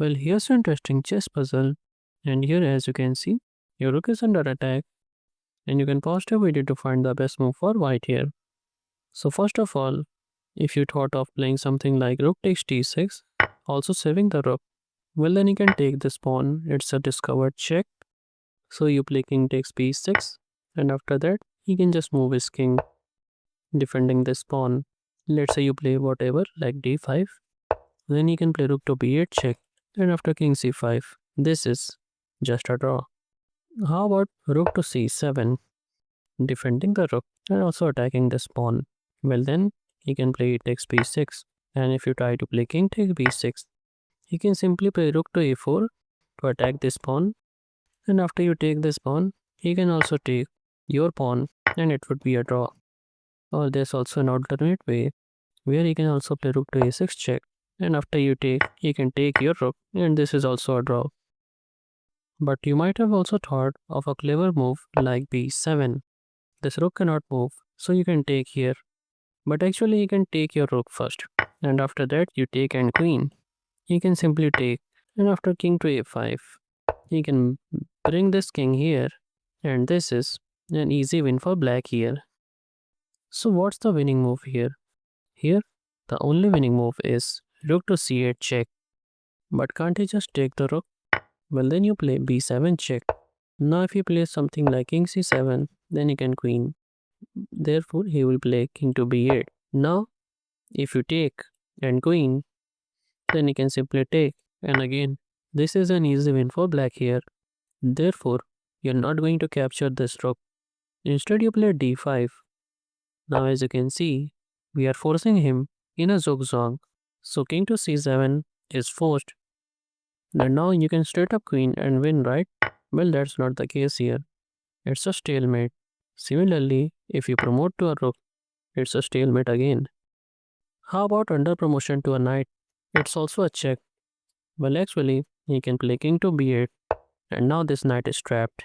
Well, here's an interesting chess puzzle. And here, as you can see, your rook is under attack. And you can pause the video to find the best move for white here. So first of all, if you thought of playing something like rook takes d6, also saving the rook, well then you can take this pawn. It's a discovered check. So you play king takes b6, and after that, he can just move his king, defending this pawn. Let's say you play whatever, like d5. Then you can play rook to b8 check, and after king c5. This is just a draw. How about rook to c7, defending the rook and also attacking this pawn? Well then, he can play takes b6, and if you try to play king takes b6, he can simply play rook to a4 to attack this pawn, and after you take this pawn, he can also take your pawn and it would be a draw. Or there's also an alternate way where he can also play rook to a6 check, and after you take, he can take your rook, and this is also a draw. But you might have also thought of a clever move like b7. This rook cannot move, so you can take here. But actually you can take your rook first, and after that you take and queen. He can simply take, and after king to a5, he can bring this king here, and this is an easy win for black here. So what's the winning move here? Here, the only winning move is rook to c8 check. But can't he just take the rook? Well then you play b7 check. Now if you play something like king c7, then he can queen. Therefore he will play king to b8. Now if you take and queen, then he can simply take, and again this is an easy win for black here. Therefore you're not going to capture this rook. Instead you play d5. Now as you can see, we are forcing him in a zugzwang. So king to c7 is forced. And now you can straight up queen and win, right? Well, that's not the case here. It's a stalemate. Similarly, if you promote to a rook, it's a stalemate again. How about under promotion to a knight? It's also a check. Well, actually, you can play king to b8, and now this knight is trapped.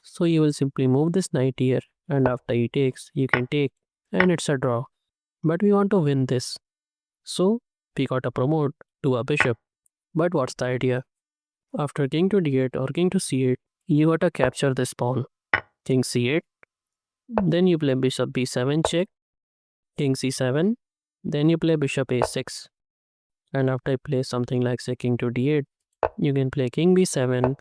So you will simply move this knight here, and after he takes, you can take, and it's a draw. But we want to win this. So we got a promote to a bishop. But what's the idea? After king to d8 or king to c8, you gotta capture this pawn. King c8, then you play bishop b7 check, king c7, then you play bishop a6. And after you play something like say king to d8, you can play king b7,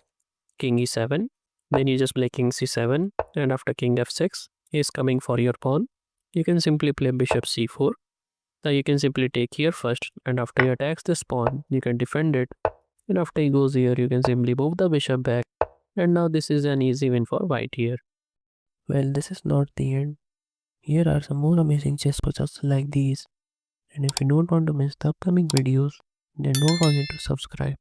king e7, then you just play king c7, and after king f6 is coming for your pawn. You can simply play bishop c4. Now you can simply take here first, and after he attacks this pawn, you can defend it. And after he goes here, you can simply move the bishop back. And now this is an easy win for white here. Well, this is not the end. Here are some more amazing chess puzzles like these. And if you don't want to miss the upcoming videos, then don't forget to subscribe.